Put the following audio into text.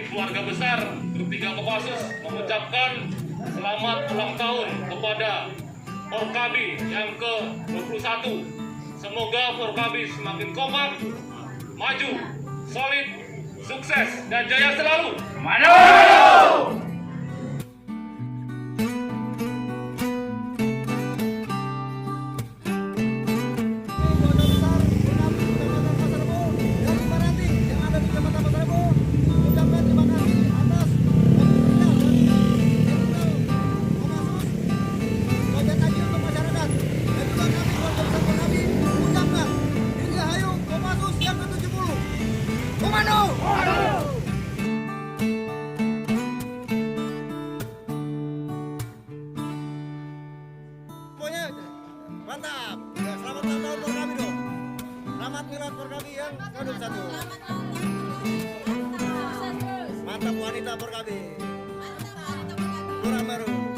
keluarga besar Grup 3 Kopassus mengucapkan selamat ulang tahun kepada Forkabi yang ke-21. Semoga Forkabi semakin kompak, maju, solid, sukses, dan jaya selalu. Maju! Mantap. Ya, selamat ulang tahun Forkabi dong. Selamat milad Forkabi yang ke-21. Mantap wanita Forkabi. Kurang baru.